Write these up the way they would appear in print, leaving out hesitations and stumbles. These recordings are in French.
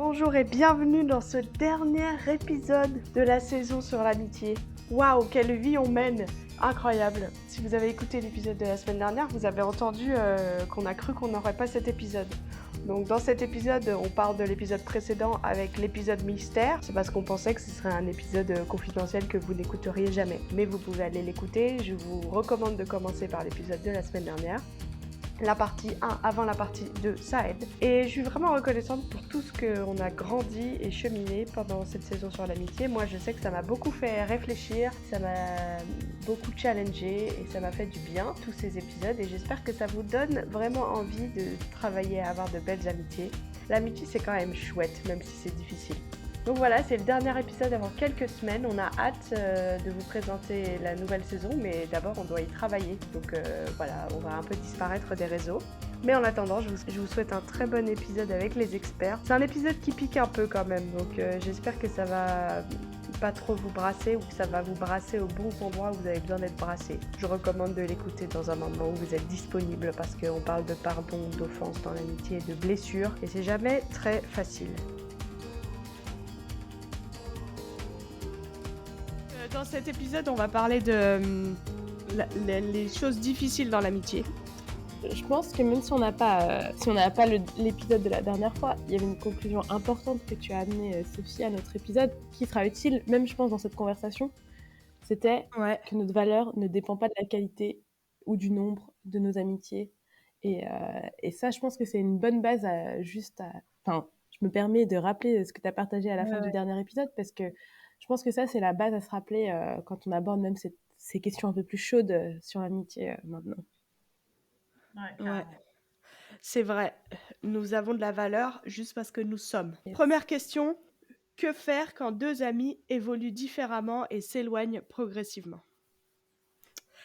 Bonjour et bienvenue dans ce dernier épisode de la saison sur l'amitié. Waouh, quelle vie on mène! Incroyable! Si vous avez écouté l'épisode de la semaine dernière, vous avez entendu qu'on a cru qu'on n'aurait pas cet épisode. Donc dans cet épisode, on parle de l'épisode précédent avec l'épisode mystère. C'est parce qu'on pensait que ce serait un épisode confidentiel que vous n'écouteriez jamais. Mais vous pouvez aller l'écouter. Je vous recommande de commencer par l'épisode de la semaine dernière. La partie 1 avant la partie 2, ça aide. Et je suis vraiment reconnaissante pour tout ce qu'on a grandi et cheminé pendant cette saison sur l'amitié. Moi, je sais que ça m'a beaucoup fait réfléchir, ça m'a beaucoup challengé et ça m'a fait du bien, tous ces épisodes. Et j'espère que ça vous donne vraiment envie de travailler à avoir de belles amitiés. L'amitié, c'est quand même chouette, même si c'est difficile. Donc voilà, c'est le dernier épisode avant quelques semaines. On a hâte de vous présenter la nouvelle saison, mais d'abord on doit y travailler. Donc voilà, on va un peu disparaître des réseaux. Mais en attendant, je vous souhaite un très bon épisode avec les experts. C'est un épisode qui pique un peu quand même, donc j'espère que ça va pas trop vous brasser ou que ça va vous brasser au bon endroit où vous avez besoin d'être brassé. Je recommande de l'écouter dans un moment où vous êtes disponible parce qu'on parle de pardon, d'offense dans l'amitié, de blessures et c'est jamais très facile. Dans cet épisode, on va parler de les choses difficiles dans l'amitié. Je pense que même si on n'a pas l'épisode de la dernière fois, il y avait une conclusion importante que tu as amenée, Sophie, à notre épisode, qui sera utile, même je pense, dans cette conversation. C'était que notre valeur ne dépend pas de la qualité ou du nombre de nos amitiés. Et ça, je pense que c'est une bonne base Enfin, je me permets de rappeler ce que tu as partagé à la fin du dernier épisode, parce que je pense que ça, c'est la base à se rappeler quand on aborde même ces questions un peu plus chaudes sur l'amitié maintenant. Ouais, c'est vrai. Nous avons de la valeur juste parce que nous sommes. Yes. Première question, que faire quand deux amis évoluent différemment et s'éloignent progressivement?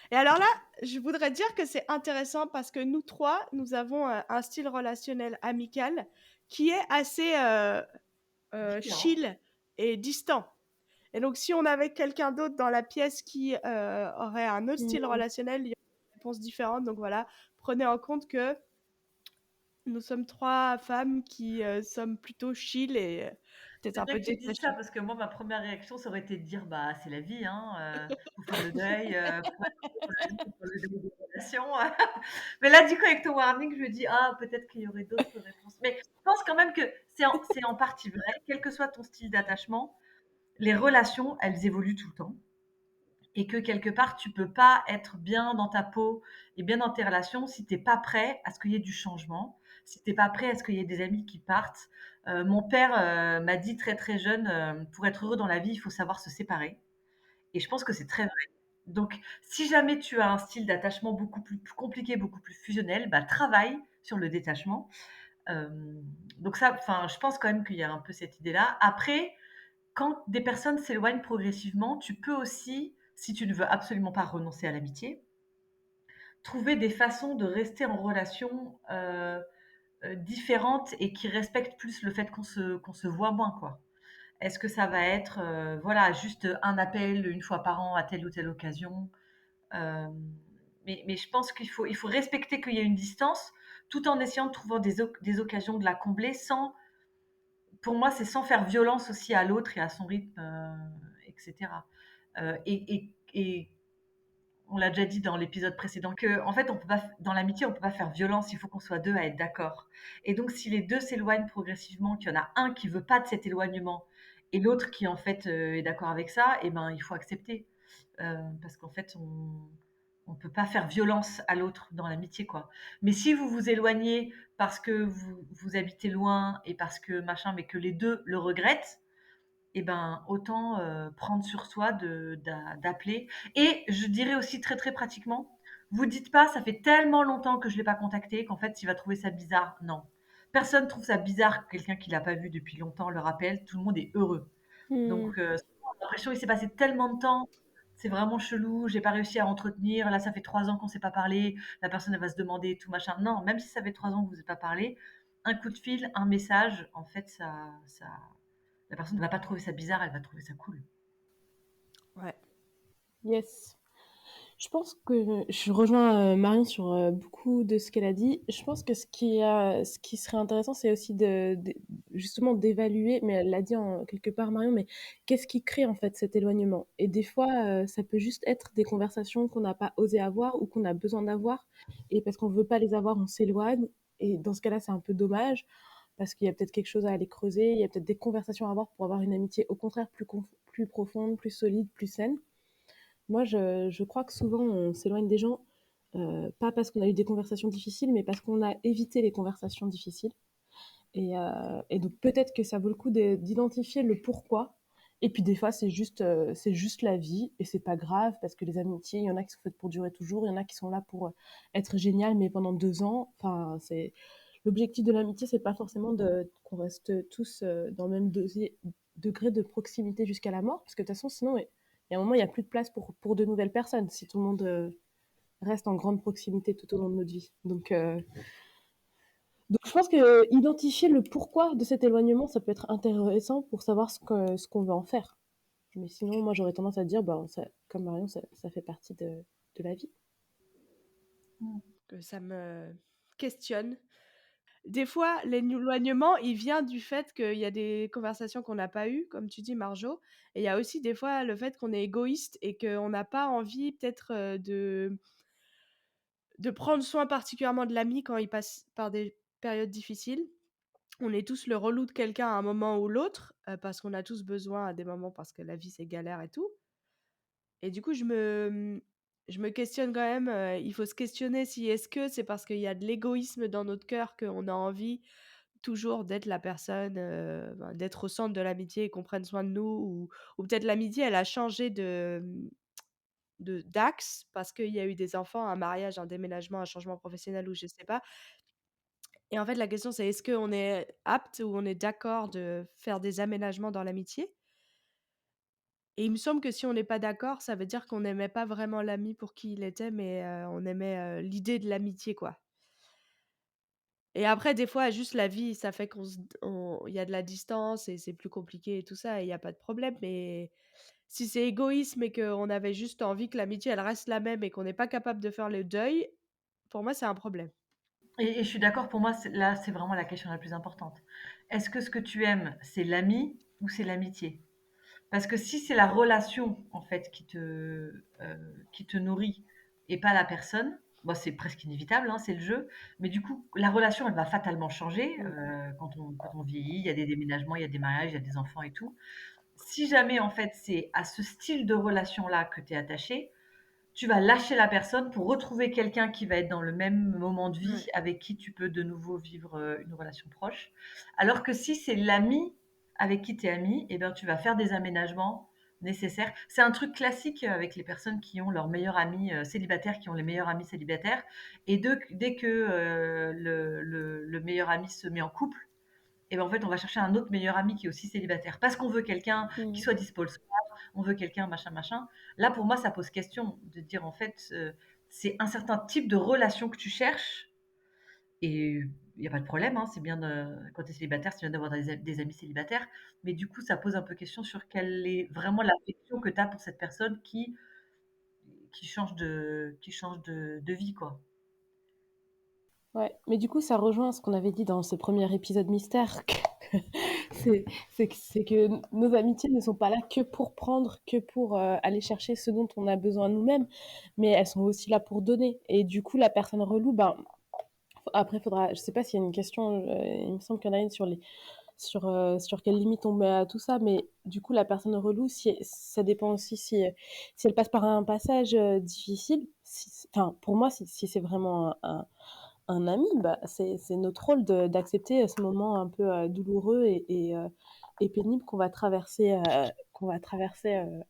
Et alors là, je voudrais dire que c'est intéressant parce que nous trois, nous avons un style relationnel amical qui est assez chill et distant. Et donc, si on avait quelqu'un d'autre dans la pièce qui aurait un autre style relationnel, il y aurait une réponse différente. Donc voilà, prenez en compte que nous sommes trois femmes qui sommes plutôt chill et peut-être C'est un peu vrai que tu dis ça détachées. parce que moi, ma première réaction, ça aurait été de dire: «Bah, c'est la vie, hein, faut faire le deuil, faut faire le deuil des relations». Mais là, du coup, avec ton warning, je me dis: «Ah, peut-être qu'il y aurait d'autres réponses». Mais je pense quand même que c'est en partie vrai. Quel que soit ton style d'attachement, les relations, elles évoluent tout le temps et que quelque part, tu peux pas être bien dans ta peau et bien dans tes relations si tu es pas prêt à ce qu'il y ait du changement, si tu es pas prêt à ce qu'il y ait des amis qui partent. Mon père, m'a dit très, très jeune, «Pour être heureux dans la vie, il faut savoir se séparer» et je pense que c'est très vrai. Donc si jamais tu as un style d'attachement beaucoup plus compliqué, beaucoup plus fusionnel, bah, travaille sur le détachement. Donc ça, enfin, je pense quand même qu'il y a un peu cette idée-là. Après, quand des personnes s'éloignent progressivement, tu peux aussi, si tu ne veux absolument pas renoncer à l'amitié, trouver des façons de rester en relation, différentes et qui respectent plus le fait qu'on se voit moins, quoi. Est-ce que ça va être, voilà, juste un appel une fois par an à telle ou telle occasion? Mais je pense qu'il faut respecter qu'il y a une distance, tout en essayant de trouver des occasions de la combler sans, pour moi, c'est sans faire violence aussi à l'autre et à son rythme, et cetera. Et on l'a déjà dit dans l'épisode précédent qu'en fait, on peut pas dans l'amitié, on peut pas faire violence, il faut qu'on soit 2 à être d'accord. Et donc si les 2 s'éloignent progressivement, qu'il y en a un qui veut pas de cet éloignement et l'autre qui, en fait, est d'accord avec ça, et ben, il faut accepter. Parce qu'en fait, on peut pas faire violence à l'autre dans l'amitié, quoi. Mais si vous vous éloignez parce que vous habitez loin et parce que machin, mais que les 2 le regrettent, et ben, autant, prendre sur soi d'appeler. Et je dirais aussi très, très pratiquement, vous dites pas: «Ça fait tellement longtemps que je l'ai pas contacté qu'en fait, il va trouver ça bizarre». Non. Personne trouve ça bizarre que quelqu'un qui l'a pas vu depuis longtemps le rappelle. Tout le monde est heureux. Donc, souvent, on a l'impression: «Il s'est passé tellement de temps, c'est vraiment chelou, j'ai pas réussi à entretenir. Là, ça fait 3 ans qu'on s'est pas parlé». La personne, elle va se demander tout machin. Non, même si ça fait 3 ans que vous vous êtes pas parlé, un coup de fil, un message, en fait, ça la personne ne va pas trouver ça bizarre, elle va trouver ça cool. Ouais. Yes. Je pense que je rejoins Marion sur beaucoup de ce qu'elle a dit. Je pense que ce qui serait intéressant, c'est aussi justement d'évaluer, mais elle l'a dit quelque part Marion, mais qu'est-ce qui crée en fait cet éloignement? Et des fois, ça peut juste être des conversations qu'on n'a pas osé avoir ou qu'on a besoin d'avoir, et parce qu'on veut pas les avoir, on s'éloigne. Et dans ce cas-là, c'est un peu dommage parce qu'il y a peut-être quelque chose à aller creuser, il y a peut-être des conversations à avoir pour avoir une amitié au contraire plus profonde, plus solide, plus saine. Moi, je crois que souvent, on s'éloigne des gens, pas parce qu'on a eu des conversations difficiles, mais parce qu'on a évité les conversations difficiles. Et donc, peut-être que ça vaut le coup d'identifier le pourquoi. Et puis, des fois, c'est juste la vie, et c'est pas grave, parce que les amitiés, il y en a qui sont faites pour durer toujours, il y en a qui sont là pour être géniales, mais pendant 2 ans. Enfin, c'est l'objectif de l'amitié, c'est pas forcément qu'on reste tous dans le même degré de proximité jusqu'à la mort, parce que de toute façon, sinon, il y a un moment, il n'y a plus de place pour de nouvelles personnes, si tout le monde reste en grande proximité tout au long de notre vie. Donc je pense que identifier le pourquoi de cet éloignement, ça peut être intéressant pour savoir ce qu'on veut en faire. Mais sinon, moi, j'aurais tendance à dire, ben, comme Marion, ça fait partie de la vie. Que ça me questionne. Des fois, l'éloignement, il vient du fait qu'il y a des conversations qu'on n'a pas eues, comme tu dis, Marjo. Et il y a aussi des fois le fait qu'on est égoïste et qu'on n'a pas envie peut-être de prendre soin particulièrement de l'ami quand il passe par des périodes difficiles. On est tous le relou de quelqu'un à un moment ou l'autre, parce qu'on a tous besoin à des moments parce que la vie, c'est galère et tout. Et du coup, je me questionne quand même, il faut se questionner si est-ce que c'est parce qu'il y a de l'égoïsme dans notre cœur qu'on a envie toujours d'être la personne, d'être au centre de l'amitié et qu'on prenne soin de nous, ou peut-être l'amitié, elle a changé d'axe parce qu'il y a eu des enfants, un mariage, un déménagement, un changement professionnel ou je sais pas. Et en fait, la question, c'est est-ce qu'on est apte ou on est d'accord de faire des aménagements dans l'amitié? Et il me semble que si on n'est pas d'accord, ça veut dire qu'on n'aimait pas vraiment l'ami pour qui il était, mais on aimait, l'idée de l'amitié, quoi. Et après, des fois, juste la vie, ça fait il y a de la distance et c'est plus compliqué et tout ça, et il y a pas de problème. Mais si c'est égoïsme et qu'on avait juste envie que l'amitié, elle reste la même et qu'on n'est pas capable de faire le deuil, pour moi, c'est un problème. Et je suis d'accord, pour moi, là, c'est vraiment la question la plus importante. Est-ce que ce que tu aimes, c'est l'ami ou c'est l'amitié? Parce que si c'est la relation, en fait, qui te nourrit et pas la personne, bon, c'est presque inévitable, hein, c'est le jeu. Mais du coup, la relation, elle va fatalement changer Mmh. quand on vieillit. Il y a des déménagements, il y a des mariages, il y a des enfants et tout. Si jamais, en fait, c'est à ce style de relation-là que tu es attaché, tu vas lâcher la personne pour retrouver quelqu'un qui va être dans le même moment de vie, Ouais. avec qui tu peux de nouveau vivre une relation proche. Alors que si c'est l'ami avec qui tu es ami, eh ben, tu vas faire des aménagements nécessaires. C'est un truc classique avec les personnes qui ont leur meilleur ami célibataire, qui ont les meilleurs amis célibataires. Et dès que le meilleur ami se met en couple, et ben en fait, on va chercher un autre meilleur ami qui est aussi célibataire parce qu'on veut quelqu'un qui Mmh. soit dispo le soir, on veut quelqu'un machin machin. Là, pour moi, ça pose question de dire en fait, c'est un certain type de relation que tu cherches et il y a pas de problème, hein, c'est bien quand tu es célibataire, c'est bien d'avoir des amis célibataires, mais du coup, ça pose un peu question sur quelle est vraiment l'affection que tu as pour cette personne qui change de vie, quoi. Ouais, mais du coup, ça rejoint ce qu'on avait dit dans ce premier épisode mystère. C'est c'est que nos amitiés ne sont pas là que pour prendre, que pour aller chercher ce dont on a besoin nous-mêmes, mais elles sont aussi là pour donner. Et du coup, la personne relou, ben, après, faudra, je sais pas s'il y a une question, il me semble qu'il y en a une sur quelle limite on met à tout ça, mais du coup, la personne relou, ça dépend aussi si elle passe par un passage difficile. Enfin, pour moi, si c'est vraiment un ami, bah, c'est notre rôle d'accepter ce moment un peu douloureux et pénible qu'on va traverser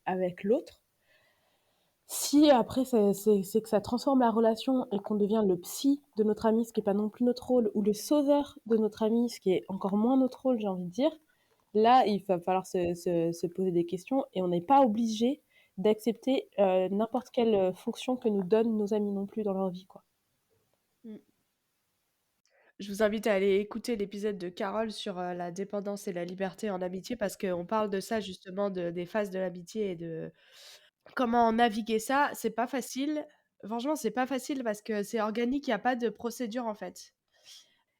avec l'autre. Si après, c'est que ça transforme la relation et qu'on devient le psy de notre ami, ce qui n'est pas non plus notre rôle, ou le sauveur de notre ami, ce qui est encore moins notre rôle, j'ai envie de dire, là, il va falloir se poser des questions et on n'est pas obligé d'accepter n'importe quelle fonction que nous donnent nos amis non plus dans leur vie, quoi. Mm. Je vous invite à aller écouter l'épisode de Carole sur la dépendance et la liberté en amitié parce qu'on parle de ça justement, des phases de l'amitié et de comment naviguer ça. C'est pas facile. Franchement, c'est pas facile parce que c'est organique, il n'y a pas de procédure en fait.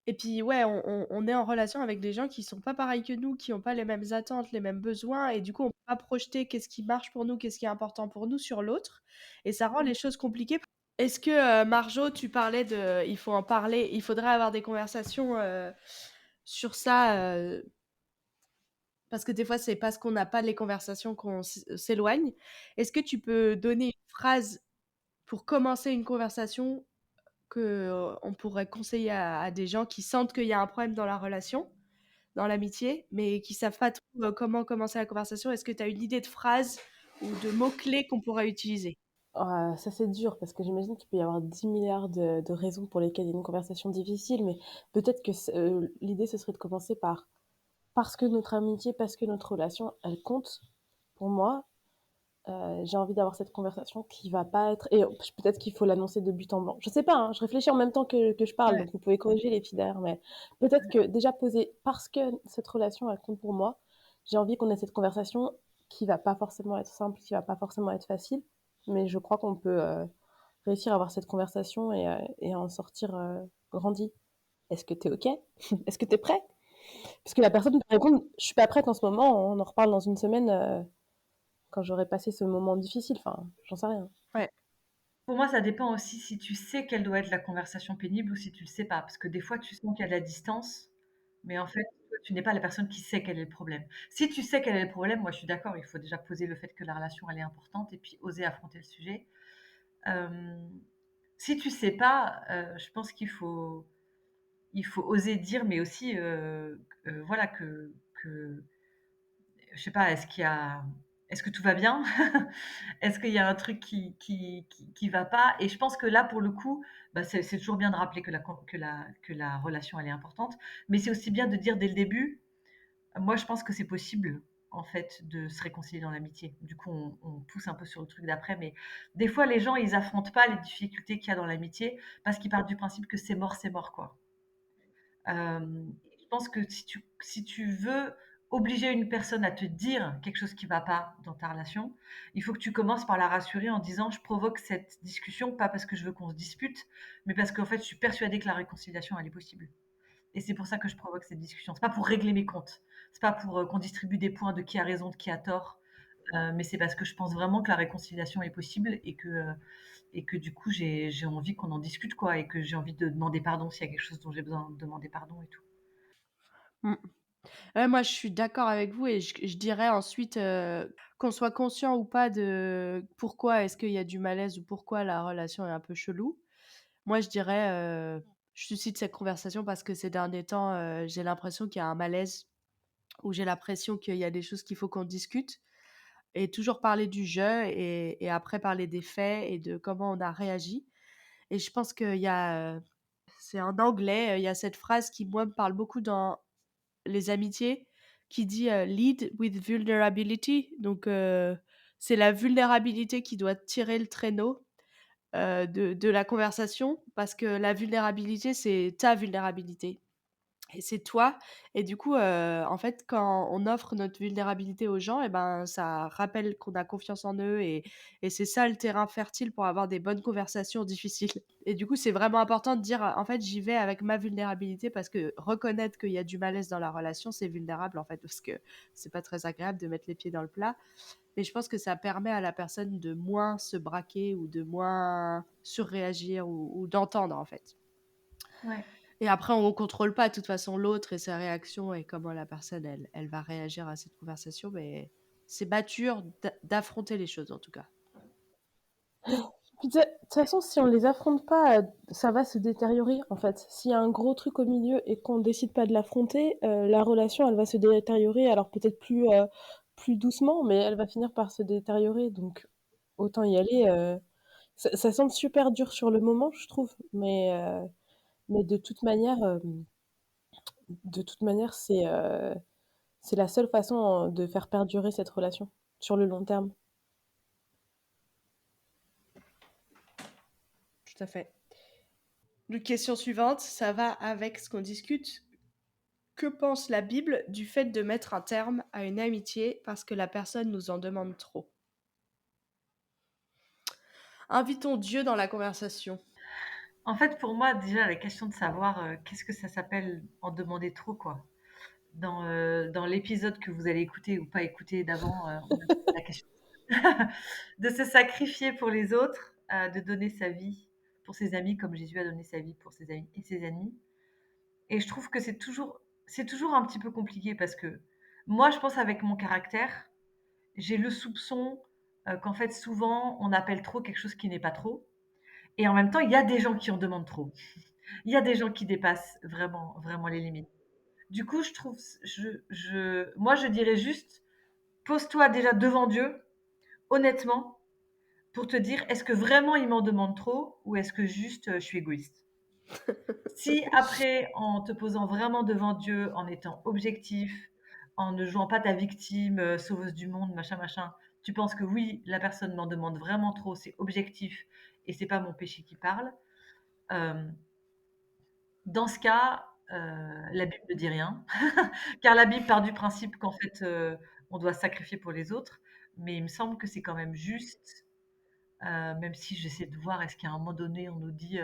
Et puis, ouais, on est en relation avec des gens qui sont pas pareils que nous, qui ont pas les mêmes attentes, les mêmes besoins, et du coup, on peut pas projeter qu'est-ce qui marche pour nous, qu'est-ce qui est important pour nous sur l'autre, et ça rend les choses compliquées. Est-ce que, Marjo, tu parlais de, il faut en parler, il faudrait avoir des conversations sur ça, parce que des fois, c'est parce qu'on n'a pas les conversations qu'on s'éloigne. Est-ce que tu peux donner une phrase pour commencer une conversation que on pourrait conseiller à des gens qui sentent qu'il y a un problème dans la relation, dans l'amitié, mais qui savent pas trop comment commencer la conversation? Est-ce que tu as une idée de phrase ou de mots-clés qu'on pourrait utiliser? Ça c'est dur parce que j'imagine qu'il peut y avoir 10 milliards de raisons pour lesquelles il y a une conversation difficile, mais peut-être que l'idée ce serait de commencer par parce que notre amitié, parce que notre relation, elle compte pour moi. J'ai envie d'avoir cette conversation qui va pas être. Et peut-être qu'il faut l'annoncer de but en blanc. Je sais pas, hein, je réfléchis en même temps que je parle, Ouais. donc vous pouvez corriger les filles derrière, mais peut-être que déjà poser parce que cette relation, elle compte pour moi, j'ai envie qu'on ait cette conversation qui va pas forcément être simple, qui va pas forcément être facile, mais je crois qu'on peut réussir à avoir cette conversation et en sortir grandi. Est-ce que t'es OK? Est-ce que t'es prêt? Parce que la personne peut répondre, je suis pas prête en ce moment, on en reparle dans une semaine quand j'aurai passé ce moment difficile. Enfin, j'en sais rien. Ouais. Pour moi, ça dépend aussi si tu sais quelle doit être la conversation pénible ou si tu le sais pas. Parce que des fois, tu sens qu'il y a de la distance, mais en fait, toi, tu n'es pas la personne qui sait quel est le problème. Si tu sais quel est le problème, moi, je suis d'accord, il faut déjà poser le fait que la relation, elle est importante et puis oser affronter le sujet. Si tu sais pas, je pense qu'il faut oser dire, mais aussi, voilà, que je sais pas, est-ce que tout va bien? Est-ce qu'il y a un truc qui va pas? Et je pense que là, pour le coup, bah, c'est toujours bien de rappeler que la relation, elle est importante, mais c'est aussi bien de dire dès le début, moi, je pense que c'est possible, en fait, de se réconcilier dans l'amitié. Du coup, on pousse un peu sur le truc d'après, mais des fois, les gens, ils affrontent pas les difficultés qu'il y a dans l'amitié parce qu'ils partent du principe que c'est mort, quoi. Je pense que si tu veux obliger une personne à te dire quelque chose qui va pas dans ta relation, il faut que tu commences par la rassurer en disant: «Je provoque cette discussion, pas parce que je veux qu'on se dispute, mais parce qu'en fait, je suis persuadée que la réconciliation, elle est possible et c'est pour ça que je provoque cette discussion». C'est pas pour régler mes comptes, c'est pas pour, qu'on distribue des points de qui a raison, de qui a tort, mais c'est parce que je pense vraiment que la réconciliation est possible et que du coup, j'ai envie qu'on en discute, quoi, et que j'ai envie de demander pardon s'il y a quelque chose dont j'ai besoin de demander pardon et tout. Mm. Ouais, moi, je suis d'accord avec vous et je dirais ensuite qu'on soit conscient ou pas de pourquoi est-ce qu'il y a du malaise ou pourquoi la relation est un peu chelou. Moi, je dirais, je suscite cette conversation parce que ces derniers temps, j'ai l'impression qu'il y a un malaise ou j'ai l'impression qu'il y a des choses qu'il faut qu'on discute et toujours parler du jeu et après parler des faits et de comment on a réagi. Et je pense qu'il y a, c'est en anglais, il y a cette phrase qui, moi, me parle beaucoup dans les amitiés qui dit lead with vulnerability. Donc, c'est la vulnérabilité qui doit tirer le traîneau de la conversation parce que la vulnérabilité, c'est ta vulnérabilité. Et c'est toi. Et du coup, en fait, quand on offre notre vulnérabilité aux gens, et ben, ça rappelle qu'on a confiance en eux et c'est ça le terrain fertile pour avoir des bonnes conversations difficiles. Et du coup, c'est vraiment important de dire, en fait, j'y vais avec ma vulnérabilité parce que reconnaître qu'il y a du malaise dans la relation, c'est vulnérable, en fait, parce que c'est pas très agréable de mettre les pieds dans le plat. Mais je pense que ça permet à la personne de moins se braquer ou de moins surréagir ou d'entendre, en fait. Ouais. Et après, on ne contrôle pas de toute façon l'autre et sa réaction et comment la personne, elle va réagir à cette conversation, mais c'est mature d'affronter les choses en tout cas. Puis de toute façon, si on les affronte pas, ça va se détériorer en fait. S'il y a un gros truc au milieu et qu'on décide pas de l'affronter, la relation, elle va se détériorer. Alors peut-être plus doucement, mais elle va finir par se détériorer. Donc autant y aller. Ça semble super dur sur le moment, je trouve, mais de toute manière, c'est la seule façon de faire perdurer cette relation sur le long terme. Tout à fait. La question suivante, ça va avec ce qu'on discute. Que pense la Bible du fait de mettre un terme à une amitié parce que la personne nous en demande trop? Invitons Dieu dans la conversation. En fait, pour moi, déjà, la question de savoir qu'est-ce que ça s'appelle en demander trop, quoi. Dans l'épisode que vous allez écouter ou pas écouter d'avant, on a posé la question de se sacrifier pour les autres, de donner sa vie pour ses amis, comme Jésus a donné sa vie pour ses amis et ses ennemis. Et je trouve que c'est toujours un petit peu compliqué parce que moi, je pense avec mon caractère, j'ai le soupçon qu'en fait, souvent, on appelle trop quelque chose qui n'est pas trop. Et en même temps, il y a des gens qui en demandent trop. Il y a des gens qui dépassent vraiment, vraiment les limites. Du coup, je trouve, moi, je dirais juste, pose-toi déjà devant Dieu, honnêtement, pour te dire, est-ce que vraiment il m'en demande trop ou est-ce que juste je suis égoïste? Si après, en te posant vraiment devant Dieu, en étant objectif, en ne jouant pas ta victime, sauveuse du monde, machin, machin, tu penses que oui, la personne m'en demande vraiment trop, c'est objectif et c'est pas mon péché qui parle, euh, dans ce cas, la Bible ne dit rien, car la Bible part du principe qu'en fait, on doit se sacrifier pour les autres, mais il me semble que c'est quand même juste, même si j'essaie de voir est-ce qu'à un moment donné, on nous dit,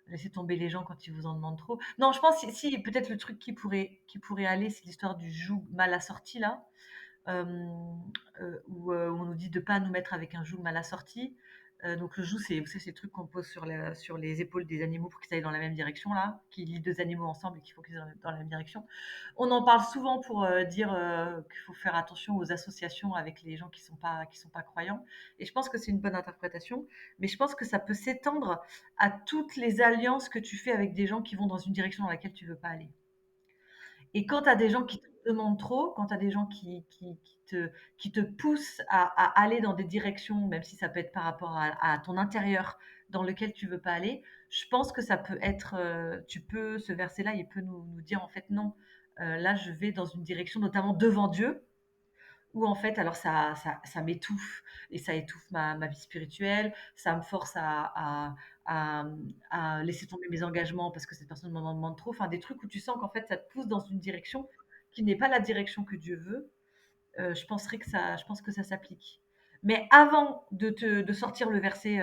laissez tomber les gens quand ils vous en demandent trop. Non, je pense si peut-être le truc qui pourrait aller, c'est l'histoire du joug mal assorti là, où on nous dit de pas nous mettre avec un joug mal assorti. Donc le joug, c'est, vous savez, c'est le truc qu'on pose sur les épaules des animaux pour qu'ils aillent dans la même direction là, qui lient deux animaux ensemble et qu'il faut qu'ils aillent dans la même direction. On en parle souvent pour dire qu'il faut faire attention aux associations avec les gens qui sont pas croyants. Et je pense que c'est une bonne interprétation, mais je pense que ça peut s'étendre à toutes les alliances que tu fais avec des gens qui vont dans une direction dans laquelle tu veux pas aller. Et quand tu as des gens qui te demandent trop, quand tu as des gens qui te poussent à aller dans des directions, même si ça peut être par rapport à ton intérieur dans lequel tu veux pas aller, je pense que ça peut être, ce verset-là, il peut nous dire en fait non, là je vais dans une direction, notamment devant Dieu, où en fait, alors ça m'étouffe et ça étouffe ma vie spirituelle, ça me force à, laisser tomber mes engagements parce que cette personne m'en demande trop. Enfin, des trucs où tu sens qu'en fait, ça te pousse dans une direction qui n'est pas la direction que Dieu veut. Je pense que ça s'applique. Mais avant de sortir le verset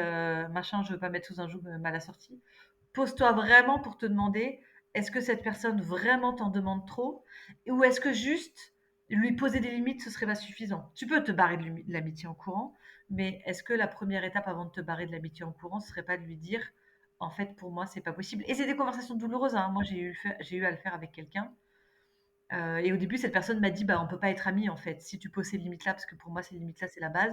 machin, je veux pas mettre sous un joug mal assorti, pose-toi vraiment pour te demander, est-ce que cette personne vraiment t'en demande trop? Ou est-ce que juste lui poser des limites, ce serait pas suffisant? Tu peux te barrer de l'amitié en courant, mais est-ce que la première étape avant de te barrer de l'amitié en courant, ce serait pas de lui dire, en fait, pour moi, c'est pas possible. Et c'est des conversations douloureuses, hein. Moi, j'ai eu à le faire avec quelqu'un. Et au début, cette personne m'a dit, bah, on peut pas être amis en fait. Si tu poses ces limites-là, parce que pour moi, ces limites-là, c'est la base.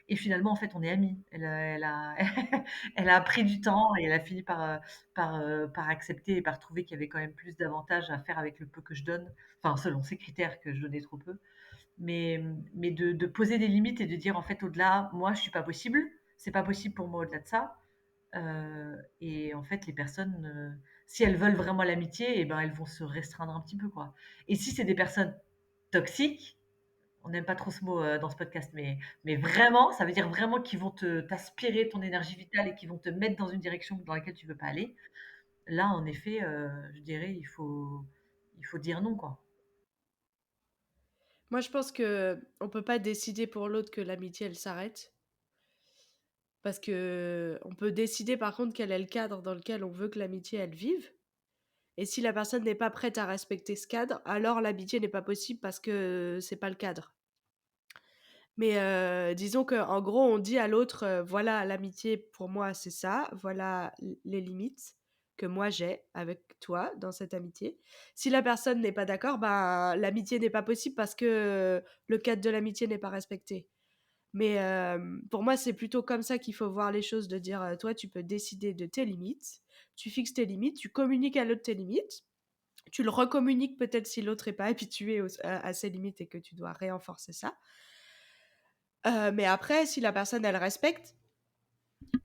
Et finalement, en fait, on est amis. Elle a pris du temps et elle a fini par accepter et par trouver qu'il y avait quand même plus d'avantages à faire avec le peu que je donne. Enfin, selon ses critères, que je donnais trop peu. Mais de poser des limites et de dire, en fait, au-delà, moi, je suis pas possible. C'est pas possible pour moi au-delà de ça. Et en fait, les personnes, si elles veulent vraiment l'amitié, eh ben, elles vont se restreindre un petit peu, quoi. Et si c'est des personnes toxiques, on n'aime pas trop ce mot dans ce podcast, mais vraiment, ça veut dire vraiment qu'ils vont t'aspirer ton énergie vitale et qu'ils vont te mettre dans une direction dans laquelle tu veux pas aller. Là, en effet, je dirais, il faut dire non, quoi. Moi, je pense que on peut pas décider pour l'autre que l'amitié, elle s'arrête. Parce que on peut décider par contre quel est le cadre dans lequel on veut que l'amitié, elle vive. Et si la personne n'est pas prête à respecter ce cadre, alors l'amitié n'est pas possible parce que c'est pas le cadre. Mais disons qu'en gros, on dit à l'autre, voilà, l'amitié pour moi, c'est ça, voilà les limites que moi j'ai avec toi dans cette amitié. Si la personne n'est pas d'accord, ben l'amitié n'est pas possible parce que le cadre de l'amitié n'est pas respecté. Mais pour moi, c'est plutôt comme ça qu'il faut voir les choses, de dire, toi, tu peux décider de tes limites, tu fixes tes limites, tu communiques à l'autre tes limites, tu le recommuniques peut-être si l'autre n'est pas habitué à ses limites et que tu dois renforcer ça. Mais après, si la personne, elle respecte,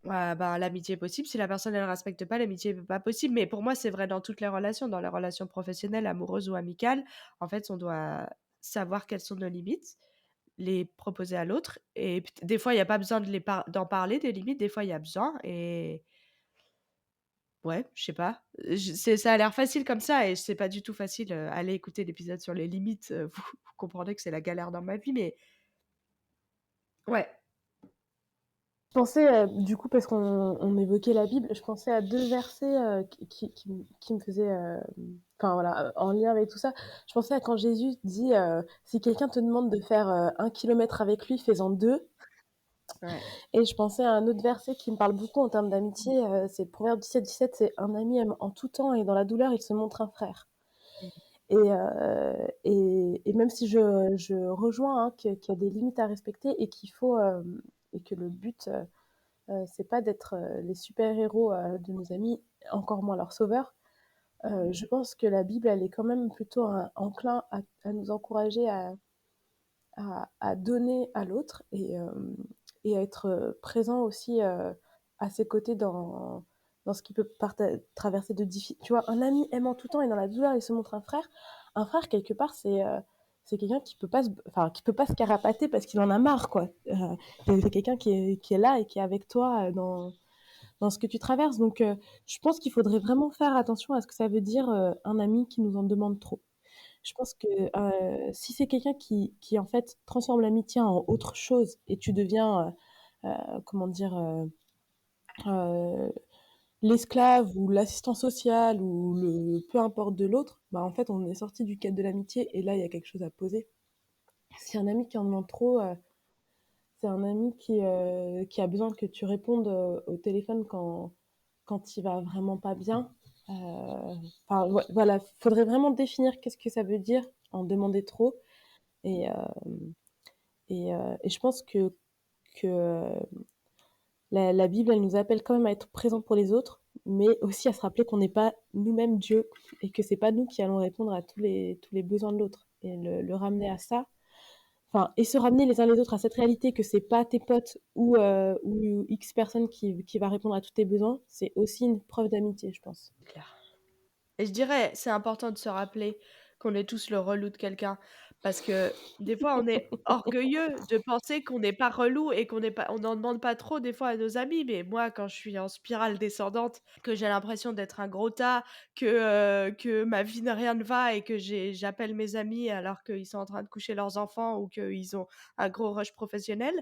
bah, l'amitié est possible. Si la personne, elle respecte pas, l'amitié n'est pas possible. Mais pour moi, c'est vrai dans toutes les relations, dans les relations professionnelles, amoureuses ou amicales. En fait, on doit savoir quelles sont nos limites, les proposer à l'autre. Et des fois, il n'y a pas besoin d'en parler, des limites. Des fois, il y a besoin. Et ouais, je sais pas. Ça a l'air facile comme ça et c'est pas du tout facile. Allez écouter l'épisode sur les limites. Vous comprendrez que c'est la galère dans ma vie. Mais ouais, Je pensais, du coup, parce qu'on évoquait la Bible, je pensais à 2 versets, qui me faisaient, enfin voilà, en lien avec tout ça. Je pensais à quand Jésus dit, «Si quelqu'un te demande de faire, 1 kilomètre avec lui, fais-en 2». Ouais. Et je pensais à un autre verset qui me parle beaucoup en termes d'amitié, c'est Proverbe 17, c'est: «Un ami aime en tout temps et dans la douleur, il se montre un frère». Et même si je rejoins, hein, qu'il y a des limites à respecter et qu'il faut, et que le but, c'est pas d'être, les super-héros, de nos amis, encore moins leurs sauveurs. Je pense que la Bible, elle est quand même plutôt enclin à nous encourager à donner à l'autre et à être présent aussi à ses côtés dans ce qui peut traverser de difficultés. Tu vois, un ami aime en tout temps et dans la douleur, il se montre un frère. Un frère, quelque part, c'est quelqu'un qui peut pas enfin, qui peut pas se carapater parce qu'il en a marre, quoi. C'est quelqu'un qui est là et qui est avec toi dans ce que tu traverses. Donc, je pense qu'il faudrait vraiment faire attention à ce que ça veut dire un ami qui nous en demande trop. Je pense que si c'est quelqu'un qui en fait transforme l'amitié en autre chose et tu deviens, comment dire, euh, l'esclave ou l'assistant social ou le peu importe de l'autre, bah en fait on est sorti du cadre de l'amitié et là il y a quelque chose à poser. Si un ami qui en demande trop, c'est un ami qui a besoin que tu répondes au téléphone quand il va vraiment pas bien. Enfin, voilà, faudrait vraiment définir qu'est-ce que ça veut dire en demander trop. Et, et je pense que la Bible, elle nous appelle quand même à être présents pour les autres, mais aussi à se rappeler qu'on n'est pas nous-mêmes Dieu et que c'est pas nous qui allons répondre à tous les besoins de l'autre. Et le ramener à ça, enfin, et se ramener les uns les autres à cette réalité que c'est pas tes potes ou X personnes qui va répondre à tous tes besoins, c'est aussi une preuve d'amitié, je pense. C'est clair. Et je dirais, c'est important de se rappeler qu'on est tous le relou de quelqu'un. Parce que des fois, on est orgueilleux de penser qu'on n'est pas relou et qu'on n'est pas, on n'en demande pas trop des fois à nos amis. Mais moi, quand je suis en spirale descendante, que j'ai l'impression d'être un gros tas, que ma vie n'a rien ne va et que j'appelle mes amis alors qu'ils sont en train de coucher leurs enfants ou qu'ils ont un gros rush professionnel,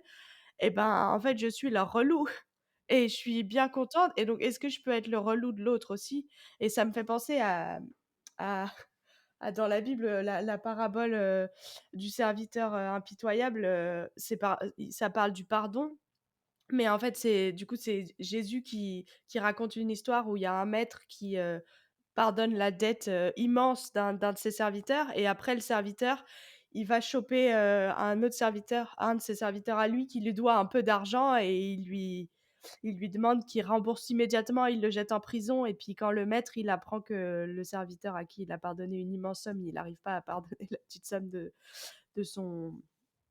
et ben, en fait, je suis leur relou. Et je suis bien contente. Et donc, est-ce que je peux être le relou de l'autre aussi? Et ça me fait penser à, dans la Bible, la parabole du serviteur impitoyable. Ça parle du pardon. Mais en fait, c'est Jésus qui raconte une histoire où il y a un maître qui pardonne la dette immense d'un de ses serviteurs. Et après, le serviteur, il va choper un autre serviteur, un de ses serviteurs à lui, qui lui doit un peu d'argent, et il lui demande qu'il rembourse immédiatement. Il le jette en prison. Et puis quand le maître, il apprend que le serviteur à qui il a pardonné une immense somme, il n'arrive pas à pardonner la petite somme de son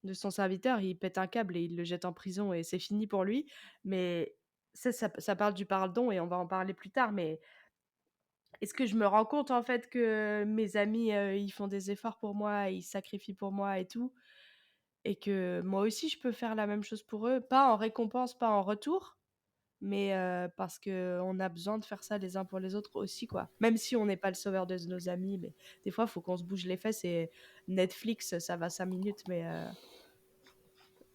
de son serviteur, il pète un câble et il le jette en prison et c'est fini pour lui. Mais ça parle du pardon et on va en parler plus tard. Mais est-ce que je me rends compte en fait que mes amis, ils font des efforts pour moi, ils sacrifient pour moi et tout, et que moi aussi je peux faire la même chose pour eux, pas en récompense, pas en retour, mais parce que on a besoin de faire ça les uns pour les autres aussi, quoi. Même si on n'est pas le sauveur de nos amis, mais des fois, il faut qu'on se bouge les fesses. Et Netflix, ça va 5 minutes, mais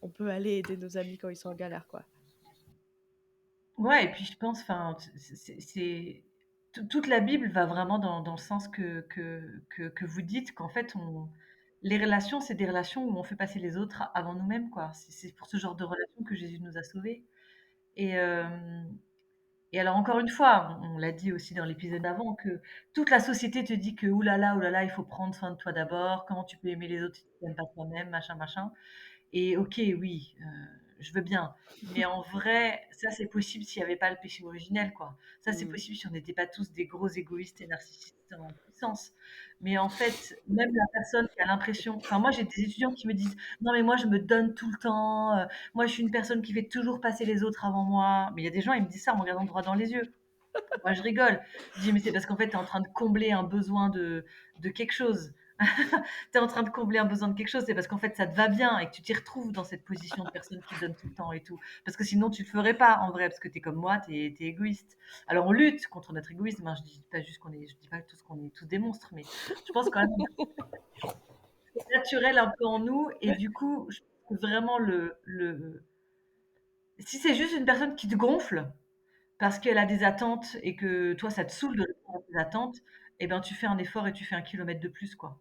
on peut aller aider nos amis quand ils sont en galère, quoi. Ouais, et puis je pense, enfin, toute la Bible va vraiment dans le sens que vous dites, qu'en fait, les relations, c'est des relations où on fait passer les autres avant nous-mêmes, quoi. C'est pour ce genre de relation que Jésus nous a sauvés. Et, et alors, encore une fois, on l'a dit aussi dans l'épisode d'avant, que toute la société te dit que oulala, il faut prendre soin de toi d'abord, comment tu peux aimer les autres si tu t'aimes pas toi-même, machin, machin. Et OK, oui, je veux bien. Mais en vrai, ça, c'est possible s'il y avait pas le péché originel, quoi. Ça, c'est Mmh. possible si on n'était pas tous des gros égoïstes et narcissistes en puissance. Mais en fait, même la personne qui a l'impression, enfin, moi, j'ai des étudiants qui me disent: «Non, mais moi, je me donne tout le temps, moi, je suis une personne qui fait toujours passer les autres avant moi». Mais il y a des gens, ils me disent ça en me regardant droit dans les yeux. Moi, je rigole. Je dis: «Mais c'est parce qu'en fait, tu es en train de combler un besoin de quelque chose. Tu es en train de combler un besoin de quelque chose, c'est parce qu'en fait, ça te va bien et que tu t'y retrouves dans cette position de personne qui donne tout le temps et tout. Parce que sinon, tu le ferais pas en vrai, parce que tu es comme moi, tu es égoïste. Alors, on lutte contre notre égoïsme, hein. Je dis pas tous qu'on est tous des monstres, mais je pense quand même que c'est naturel un peu en nous et du coup, je pense que vraiment Si c'est juste une personne qui te gonfle parce qu'elle a des attentes et que toi, ça te saoule de répondre à tes attentes, eh ben, tu fais un effort et tu fais 1 kilomètre de plus, quoi.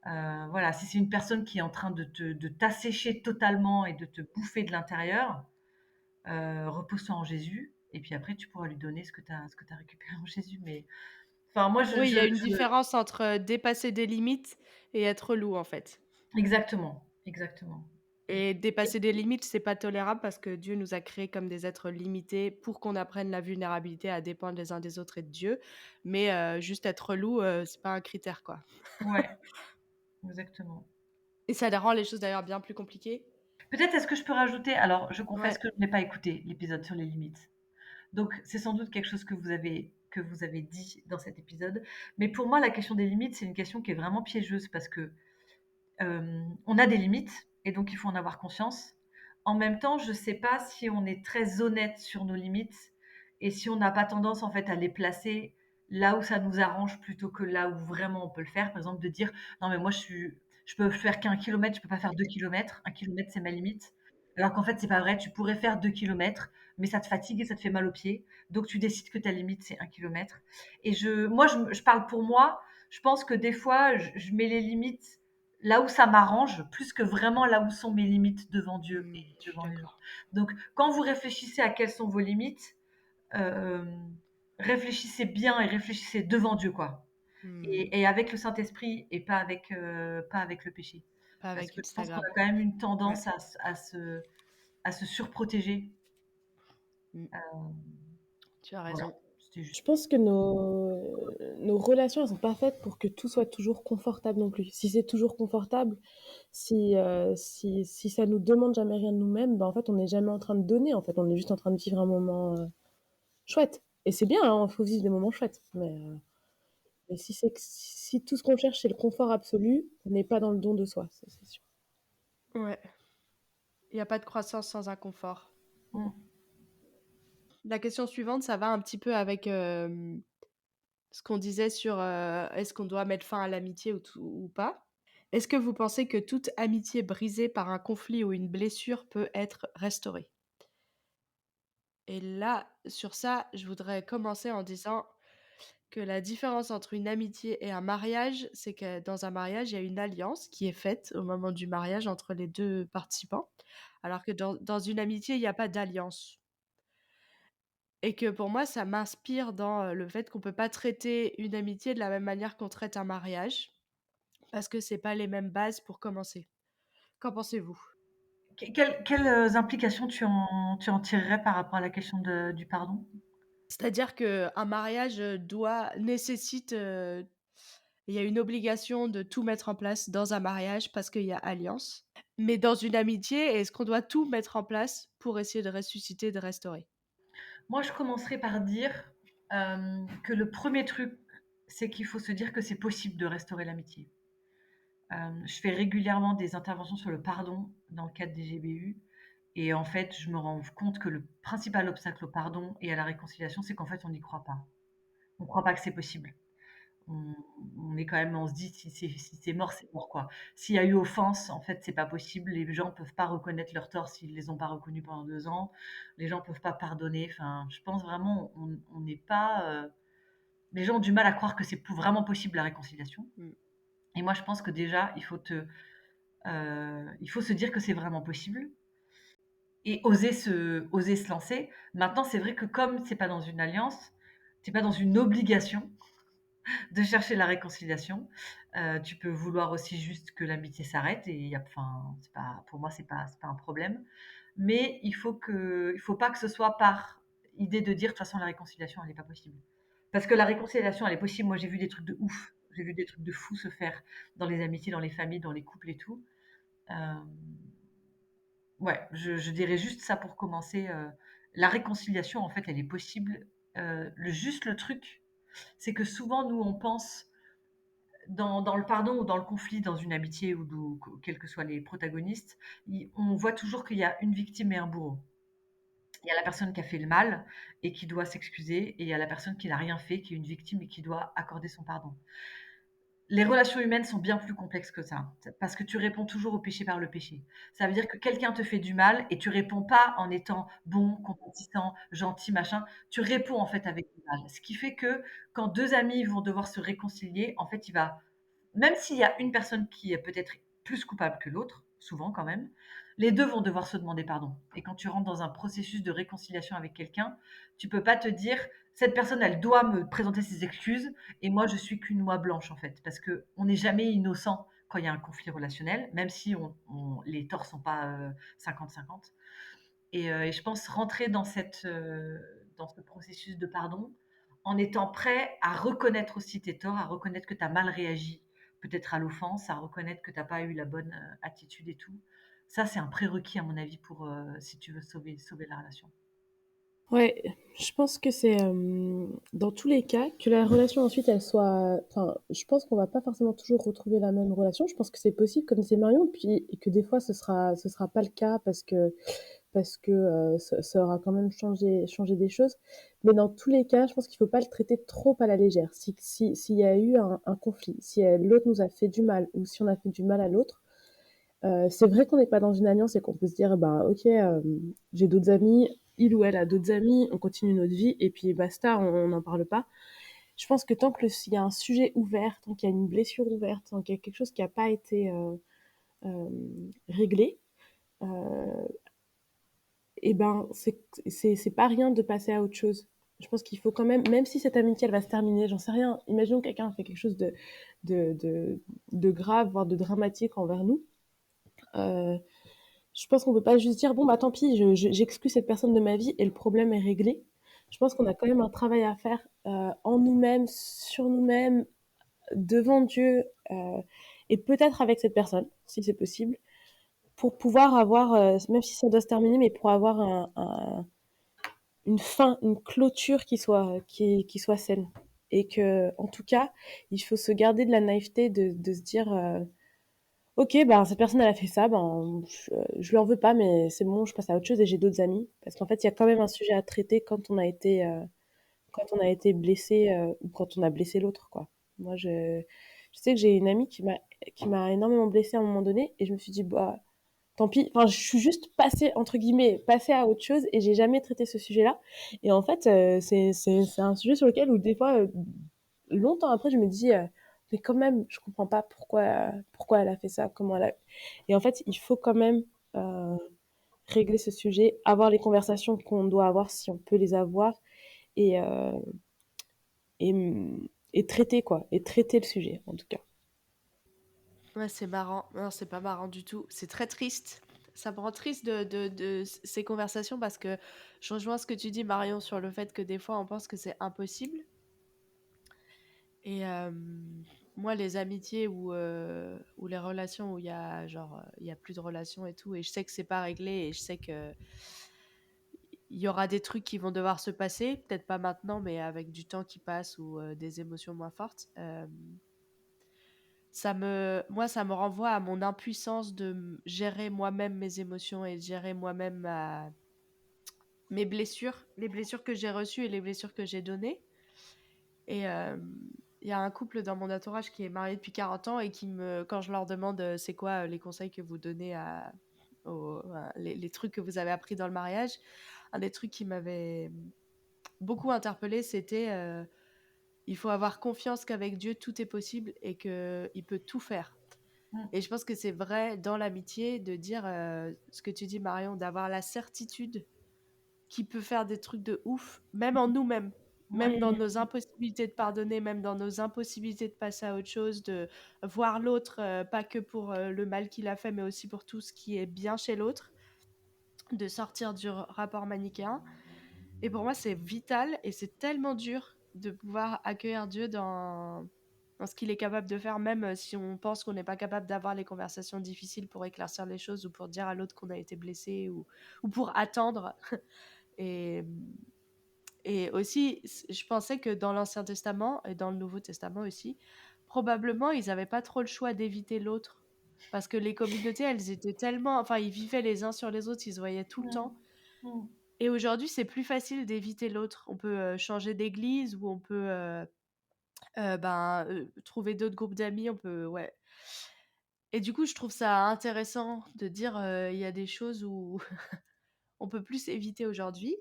Voilà, si c'est une personne qui est en train de t'assécher totalement et de te bouffer de l'intérieur, repose-toi en Jésus et puis après tu pourras lui donner ce que tu as récupéré en Jésus. Mais enfin, moi, Oui, il y a une différence entre dépasser des limites et être relou, en fait. exactement, exactement. Et dépasser des limites, c'est pas tolérable parce que Dieu nous a créés comme des êtres limités pour qu'on apprenne la vulnérabilité à dépendre les uns des autres et de Dieu. Mais juste être relou, c'est pas un critère, quoi. Ouais, exactement. Et ça rend les choses d'ailleurs bien plus compliquées. Peut-être est-ce que je peux rajouter, alors je confesse Ouais. que je n'ai pas écouté l'épisode sur les limites. Donc c'est sans doute quelque chose que vous avez dit dans cet épisode. Mais pour moi, la question des limites, c'est une question qui est vraiment piégeuse parce que on a des limites et donc il faut en avoir conscience. En même temps, je ne sais pas si on est très honnête sur nos limites et si on n'a pas tendance en fait à les placer là où ça nous arrange plutôt que là où vraiment on peut le faire. Par exemple, de dire non mais moi je peux faire qu'un kilomètre, je peux pas faire 2 kilomètres. 1 kilomètre c'est ma limite. Alors qu'en fait c'est pas vrai. Tu pourrais faire 2 kilomètres, mais ça te fatigue et ça te fait mal aux pieds. Donc tu décides que ta limite c'est 1 kilomètre. Et je parle pour moi. Je pense que des fois je mets les limites là où ça m'arrange, plus que vraiment là où sont mes limites devant Dieu et Je suis devant les gens. d'accord. Donc, quand vous réfléchissez à quelles sont vos limites, euh, réfléchissez bien et réfléchissez devant Dieu, quoi. Mmh. Et avec le Saint-Esprit et pas avec le péché. Pas Parce avec que je pense qu'on Instagram. a quand même une Ouais. tendance à se surprotéger. Mmh. Euh, Tu as voilà, raison. c'était juste. Je pense que nos relations, elles sont pas faites pour que tout soit toujours confortable non plus. Si c'est toujours confortable, si ça nous demande jamais rien de nous-mêmes, bah, en fait, on n'est jamais en train de donner. En fait, on est juste en train de vivre un moment chouette. Et c'est bien, hein, il faut vivre des moments chouettes. Mais si tout ce qu'on cherche, c'est le confort absolu, on n'est pas dans le don de soi, ça, c'est sûr. Ouais. Il n'y a pas de croissance sans inconfort. Mm. La question suivante, ça va un petit peu avec ce qu'on disait sur est-ce qu'on doit mettre fin à l'amitié ou pas. Est-ce que vous pensez que toute amitié brisée par un conflit ou une blessure peut être restaurée? Et là, sur ça, je voudrais commencer en disant que la différence entre une amitié et un mariage, c'est que dans un mariage, il y a une alliance qui est faite au moment du mariage entre les deux participants, alors que dans une amitié, il n'y a pas d'alliance. Et que pour moi, ça m'inspire dans le fait qu'on peut pas traiter une amitié de la même manière qu'on traite un mariage, parce que c'est pas les mêmes bases pour commencer. Qu'en pensez-vous? Quelles implications tu en tirerais par rapport à la question du pardon? C'est-à-dire qu'un mariage nécessite, il y a une obligation de tout mettre en place dans un mariage parce qu'il y a alliance. Mais dans une amitié, est-ce qu'on doit tout mettre en place pour essayer de ressusciter, de restaurer? Moi, je commencerai par dire que le premier truc, c'est qu'il faut se dire que c'est possible de restaurer l'amitié. Je fais régulièrement des interventions sur le pardon dans le cadre des GBU. Et en fait, je me rends compte que le principal obstacle au pardon et à la réconciliation, c'est qu'en fait, on n'y croit pas. On ne croit pas que c'est possible. On, on est quand même, on se dit, si c'est mort, c'est mort, quoi. S'il y a eu offense, en fait, c'est pas possible. Les gens peuvent pas reconnaître leurs torts s'ils les ont pas reconnus pendant 2 ans. Les gens peuvent pas pardonner. Enfin, je pense vraiment, on n'est pas. Les gens ont du mal à croire que c'est vraiment possible la réconciliation. Mmh. Et moi, je pense que déjà, il faut se dire que c'est vraiment possible et oser se lancer. Maintenant, c'est vrai que comme c'est pas dans une alliance, t'es pas dans une obligation de chercher la réconciliation. Tu peux vouloir aussi juste que l'amitié s'arrête et enfin, pour moi, c'est pas un problème. Mais il faut pas que ce soit par idée de dire de toute façon la réconciliation, elle n'est pas possible. Parce que la réconciliation, elle est possible. Moi, j'ai vu des trucs de ouf. J'ai vu des trucs de fou se faire dans les amitiés, dans les familles, dans les couples et tout. Euh, ouais, je dirais juste ça pour commencer. La réconciliation, en fait, elle est possible. Juste le truc, c'est que souvent, nous, on pense dans le pardon ou dans le conflit, dans une amitié ou quels que soient les protagonistes, on voit toujours qu'il y a une victime et un bourreau. Il y a la personne qui a fait le mal et qui doit s'excuser, et il y a la personne qui n'a rien fait, qui est une victime et qui doit accorder son pardon. les relations humaines sont bien plus complexes que ça, parce que tu réponds toujours au péché par le péché. Ça veut dire que quelqu'un te fait du mal et tu réponds pas en étant bon, compatissant, gentil, machin. Tu réponds en fait avec du mal. Ce qui fait que quand 2 amis vont devoir se réconcilier, en fait, il va même s'il y a une personne qui est peut-être plus coupable que l'autre, souvent quand même, les 2 vont devoir se demander pardon. Et quand tu rentres dans un processus de réconciliation avec quelqu'un, tu peux pas te dire: «Cette personne, elle doit me présenter ses excuses et moi, je suis qu'une oie blanche», en fait. Parce qu'on n'est jamais innocent quand il y a un conflit relationnel, même si les torts sont pas, 50-50. Et je pense rentrer dans ce processus de pardon, en étant prêt à reconnaître aussi tes torts, à reconnaître que tu as mal réagi, peut-être à l'offense, à reconnaître que tu as pas eu la bonne, attitude et tout. Ça, c'est un prérequis à mon avis pour, si tu veux sauver la relation. Ouais, je pense que c'est dans tous les cas que la relation ensuite elle soit. Enfin, je pense qu'on va pas forcément toujours retrouver la même relation. Je pense que c'est possible, comme disait Marion, puis et que des fois ce sera pas le cas parce que ça aura quand même changé des choses. Mais dans tous les cas, je pense qu'il faut pas le traiter trop à la légère. S'il y a eu un conflit, si l'autre nous a fait du mal ou si on a fait du mal à l'autre, c'est vrai qu'on n'est pas dans une alliance et qu'on peut se dire, bah ok, j'ai d'autres amis, il ou elle a d'autres amis, on continue notre vie et puis basta, on n'en parle pas. Je pense que tant qu'il y a un sujet ouvert, tant qu'il y a une blessure ouverte, tant qu'il y a quelque chose qui n'a pas été euh, réglé, euh, et ben c'est pas rien de passer à autre chose. Je pense qu'il faut quand même si cette amitié elle va se terminer, j'en sais rien. Imaginons que quelqu'un fait quelque chose de, de, de grave, voire de dramatique envers nous. Euh, je pense qu'on peut pas juste dire bon bah tant pis, j'exclus cette personne de ma vie et le problème est réglé. Je pense qu'on a quand même un travail à faire en nous-mêmes, sur nous-mêmes, devant Dieu et peut-être avec cette personne, si c'est possible, pour pouvoir avoir, même si ça doit se terminer, mais pour avoir une fin, une clôture qui soit saine. Et que, en tout cas, il faut se garder de la naïveté de se dire ok, ben cette personne elle a fait ça, ben je lui en veux pas, mais c'est bon, je passe à autre chose et j'ai d'autres amis. Parce qu'en fait, il y a quand même un sujet à traiter quand on a été blessé ou quand on a blessé l'autre, quoi. Moi, je sais que j'ai une amie qui m'a énormément blessée à un moment donné et je me suis dit, bah, tant pis. Enfin, je suis juste passée, entre guillemets, passée à autre chose et j'ai jamais traité ce sujet-là. Et en fait, c'est un sujet sur lequel, où des fois, longtemps après, je me dis, mais quand même, je comprends pas pourquoi elle a fait ça, comment elle a. Et en fait, il faut quand même euh, régler ce sujet, avoir les conversations qu'on doit avoir si on peut les avoir et, euh, et, et traiter, quoi. Et traiter le sujet, en tout cas. Ouais, c'est marrant. Non, c'est pas marrant du tout. C'est très triste. Ça me rend triste de ces conversations parce que je rejoins ce que tu dis, Marion, sur le fait que des fois on pense que c'est impossible. Et moi, les amitiés ou les relations où il y a genre il y a plus de relations et tout, et je sais que c'est pas réglé, et je sais que il y aura des trucs qui vont devoir se passer, peut-être pas maintenant, mais avec du temps qui passe ou des émotions moins fortes. Moi, ça me renvoie à mon impuissance de gérer moi-même mes émotions et de gérer moi-même mes blessures, les blessures que j'ai reçues et les blessures que j'ai données. Et il y a un couple dans mon entourage qui est marié depuis 40 ans et quand je leur demande c'est quoi les conseils que vous donnez les trucs que vous avez appris dans le mariage, un des trucs qui m'avait beaucoup interpellée, c'était il faut avoir confiance qu'avec Dieu tout est possible et qu'il peut tout faire. Mmh. Et je pense que c'est vrai dans l'amitié de dire ce que tu dis, Marion, d'avoir la certitude qu'il peut faire des trucs de ouf, même en nous-mêmes, même dans Ouais. nos impossibilités de pardonner, même dans nos impossibilités de passer à autre chose, de voir l'autre, pas que pour le mal qu'il a fait, mais aussi pour tout ce qui est bien chez l'autre, de sortir du rapport manichéen. Et pour moi, c'est vital et c'est tellement dur de pouvoir accueillir Dieu dans ce qu'il est capable de faire, même si on pense qu'on n'est pas capable d'avoir les conversations difficiles pour éclaircir les choses ou pour dire à l'autre qu'on a été blessé ou pour attendre. Et, et aussi, je pensais que dans l'Ancien Testament et dans le Nouveau Testament aussi, probablement, ils n'avaient pas trop le choix d'éviter l'autre. Parce que les communautés, elles étaient tellement... Enfin, ils vivaient les uns sur les autres, ils se voyaient tout le Mmh. temps. Mmh. Et aujourd'hui, c'est plus facile d'éviter l'autre. On peut changer d'église ou on peut Trouver d'autres groupes d'amis, on peut ouais. Et du coup, je trouve ça intéressant de dire, il y a des choses où on peut plus éviter aujourd'hui.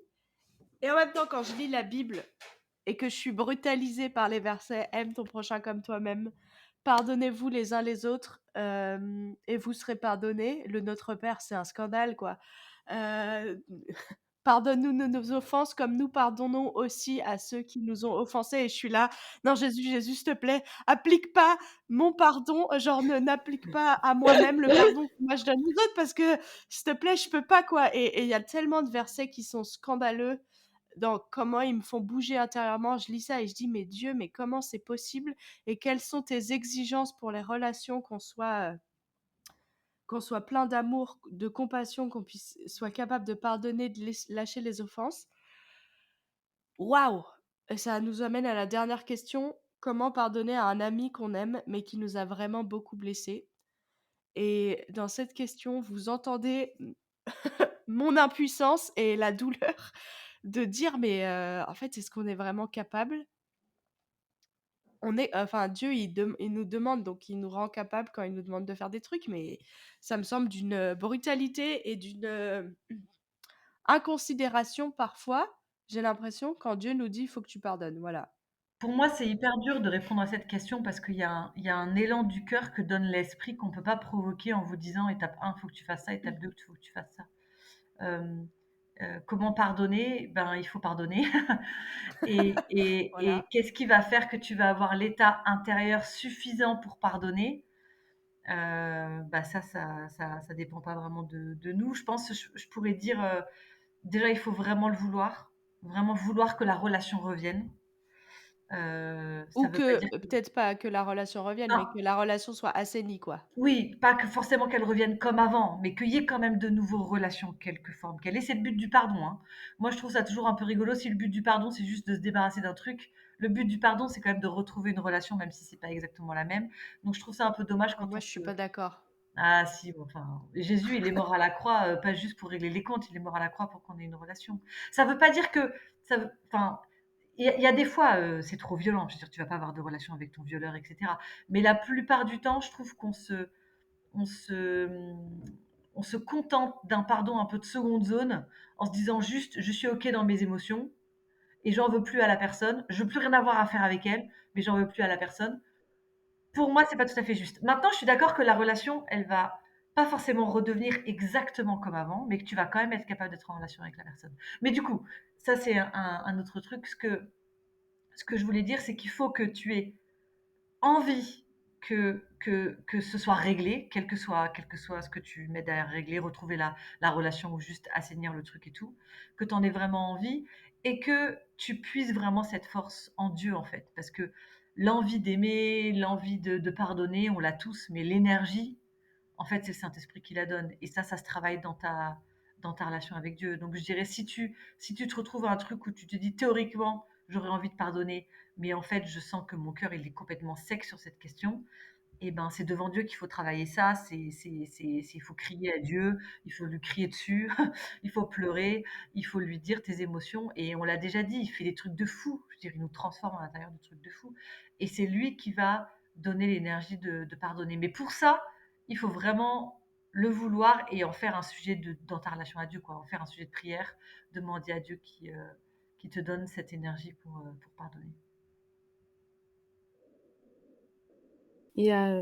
Et en même temps, quand je lis la Bible et que je suis brutalisée par les versets aime ton prochain comme toi-même, pardonnez-vous les uns les autres et vous serez pardonnés. Le Notre Père, c'est un scandale, quoi. Euh, Pardonne-nous nos offenses comme nous pardonnons aussi à ceux qui nous ont offensés. Et je suis là, non Jésus, Jésus, s'il te plaît, applique pas mon pardon, genre n'applique pas à moi-même le pardon que moi je donne aux autres parce que s'il te plaît, je peux pas quoi. Et il y a tellement de versets qui sont scandaleux dans comment ils me font bouger intérieurement. Je lis ça et je dis, mais Dieu, mais comment c'est possible? Et quelles sont tes exigences pour les relations, qu'on soit plein d'amour, de compassion, qu'on puisse soit capable de pardonner, de lâcher les offenses. Waouh! Et ça nous amène à la dernière question. Comment pardonner à un ami qu'on aime, mais qui nous a vraiment beaucoup blessés? Et dans cette question, vous entendez mon impuissance et la douleur de dire, mais en fait, est-ce qu'on est vraiment capable? On est, enfin, Dieu, il nous demande, donc il nous rend capable quand il nous demande de faire des trucs, mais ça me semble d'une brutalité et d'une inconsidération parfois, j'ai l'impression, quand Dieu nous dit: «Il faut que tu pardonnes», voilà. Pour moi, c'est hyper dur de répondre à cette question parce qu'il y a un élan du cœur que donne l'esprit qu'on peut pas provoquer en vous disant: «Étape 1, faut que tu fasses ça, étape 2, il faut que tu fasses ça». Hem, comment pardonner? Ben, il faut pardonner et Voilà. qu'est-ce qui va faire que tu vas avoir l'état intérieur suffisant pour pardonner? Bah, ça dépend pas vraiment de nous. Je pense, je pourrais dire, déjà, il faut vraiment vouloir que la relation revienne. Ça Ou veut pas que dire que peut-être pas que la relation revienne, mais non, que la relation soit assainie, quoi. oui, pas que forcément qu'elle revienne comme avant, mais qu'il y ait quand même de nouveau relations quelque forme, quel est c'est le but du pardon, hein. Moi, je trouve ça toujours un peu rigolo si le but du pardon, c'est juste de se débarrasser d'un truc. Le but du pardon, c'est quand même de retrouver une relation, même si c'est pas exactement la même. Donc je trouve ça un peu dommage Ah quand moi, on je suis se pas d'accord. ah si, bon, enfin, Jésus, il est mort à la croix, pas juste pour régler les comptes, il est mort à la croix pour qu'on ait une relation. Ça veut pas dire que ça veut enfin, il y a des fois, c'est trop violent. Je veux dire, tu vas pas avoir de relation avec ton violeur et cetera. Mais la plupart du temps, je trouve on se, on se contente d'un pardon un peu de seconde zone en se disant juste: «Je suis OK dans mes émotions et j'en veux plus à la personne. Je veux plus rien avoir à faire avec elle, mais j'en veux plus à la personne». Pour moi, c'est pas tout à fait juste. Maintenant, je suis d'accord que la relation, elle va pas forcément redevenir exactement comme avant, mais que tu vas quand même être capable d'être en relation avec la personne. Mais du coup, ça, c'est un autre truc. Ce que je voulais dire, c'est qu'il faut que tu aies envie que ce soit réglé, quel que soit ce que tu mets derrière régler, retrouver la relation ou juste assainir le truc et tout, que tu en aies vraiment envie et que tu puisses vraiment cette force en Dieu, en fait. Parce que l'envie d'aimer, l'envie de pardonner, on l'a tous, mais l'énergie, en fait, c'est le Saint-Esprit qui la donne. Et ça se travaille dans ta relation avec Dieu. Donc, je dirais, si tu te retrouves à un truc où tu te dis théoriquement, j'aurais envie de pardonner, mais en fait, je sens que mon cœur, il est complètement sec sur cette question, et ben, c'est devant Dieu qu'il faut travailler ça. Il faut crier à Dieu, il faut lui crier dessus, il faut pleurer, il faut lui dire tes émotions. Et on l'a déjà dit, il fait des trucs de fou. Je veux dire, il nous transforme à l'intérieur de trucs de fou. Et c'est lui qui va donner l'énergie de pardonner. Mais pour ça, il faut vraiment le vouloir et en faire un sujet dans ta relation à Dieu, quoi. En faire un sujet de prière, demander à Dieu qui te donne cette énergie pour pardonner. Il y a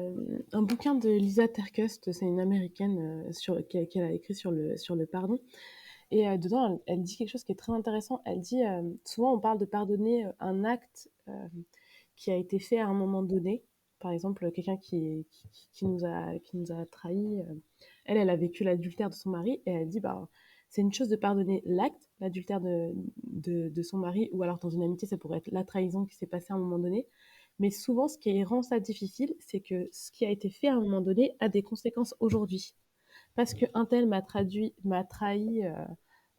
un bouquin de Lisa Terkeurst, c'est une américaine qu'elle a écrit sur le pardon. Et dedans, elle dit quelque chose qui est très intéressant. Elle dit souvent, on parle de pardonner un acte qui a été fait à un moment donné. Par exemple, quelqu'un qui nous a trahis. Elle a vécu l'adultère de son mari et elle dit bah, c'est une chose de pardonner l'acte, l'adultère de son mari, ou alors dans une amitié, ça pourrait être la trahison qui s'est passée à un moment donné. Mais souvent, ce qui rend ça difficile, c'est que ce qui a été fait à un moment donné a des conséquences aujourd'hui. Parce qu'un tel m'a trahi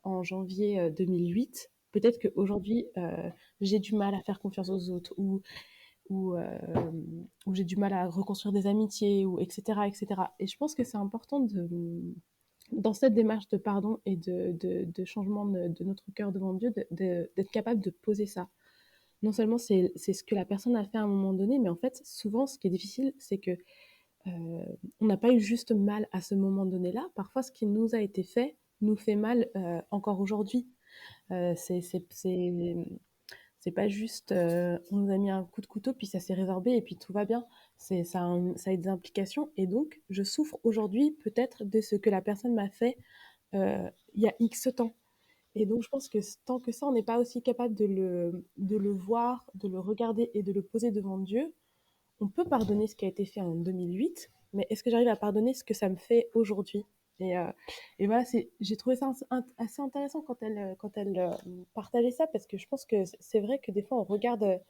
en janvier 2008, peut-être qu'aujourd'hui, j'ai du mal à faire confiance aux autres ou, euh, ou j'ai du mal à reconstruire des amitiés, ou etc., etc. Et je pense que c'est important dans cette démarche de pardon et de changement de notre cœur devant Dieu, d'être capable de poser ça. non seulement c'est ce que la personne a fait à un moment donné, mais en fait, souvent, ce qui est difficile, c'est que on n'a pas eu juste mal à ce moment donné-là. Parfois, ce qui nous a été fait nous fait mal encore aujourd'hui. C'est pas juste on nous a mis un coup de couteau, puis ça s'est résorbé et puis tout va bien. Ça a des implications. Et donc, je souffre aujourd'hui peut-être de ce que la personne m'a fait il y a X temps. Et donc, je pense que tant que ça, on n'est pas aussi capable de le voir, de le regarder et de le poser devant Dieu, on peut pardonner ce qui a été fait en 2008, mais est-ce que j'arrive à pardonner ce que ça me fait aujourd'hui? Et, euh, et voilà, j'ai trouvé ça assez intéressant quand elle partageait ça, parce que je pense que c'est vrai que des fois, on regarde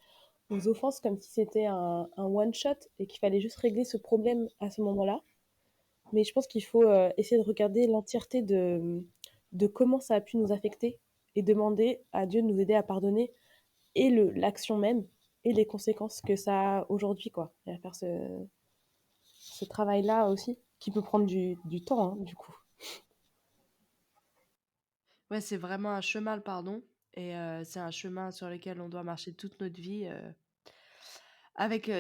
aux offenses comme si c'était un one-shot et qu'il fallait juste régler ce problème à ce moment-là. Mais je pense qu'il faut essayer de regarder l'entièreté de comment ça a pu nous affecter et demander à Dieu de nous aider à pardonner et l'action même et les conséquences que ça a aujourd'hui, quoi. Et à faire ce travail-là aussi, qui peut prendre du temps, hein, du coup. Ouais, c'est vraiment un chemin, le pardon. Et c'est un chemin sur lequel on doit marcher toute notre vie.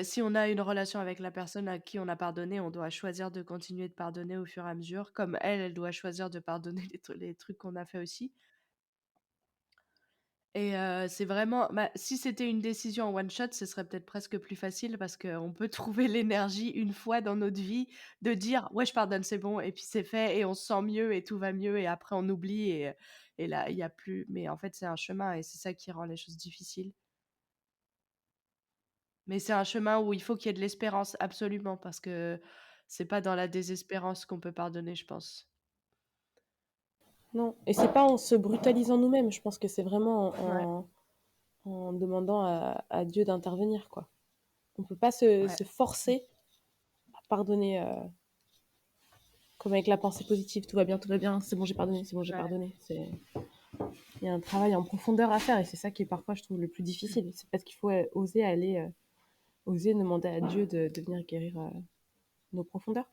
Si on a une relation avec la personne à qui on a pardonné, on doit choisir de continuer de pardonner au fur et à mesure, comme elle doit choisir de pardonner les trucs qu'on a fait aussi. Et c'est vraiment si c'était une décision en one shot, ce serait peut-être presque plus facile parce qu'on peut trouver l'énergie une fois dans notre vie de dire: «Ouais, je pardonne, c'est bon» et puis c'est fait et on se sent mieux et tout va mieux et après on oublie et là, il y a plus mais en fait, c'est un chemin et c'est ça qui rend les choses difficiles. Mais c'est un chemin où il faut qu'il y ait de l'espérance absolument parce que c'est pas dans la désespérance qu'on peut pardonner, je pense. Non, et c'est pas en se brutalisant nous-mêmes, je pense que c'est vraiment Ouais, en demandant à Dieu d'intervenir, quoi. On peut pas ouais. se forcer à pardonner comme avec la pensée positive, tout va bien, c'est bon, j'ai pardonné, c'est bon, j'ai Ouais. pardonné. Il y a un travail en profondeur à faire et c'est ça qui est parfois, je trouve, le plus difficile. C'est parce qu'il faut oser oser demander à Dieu de venir guérir nos profondeurs.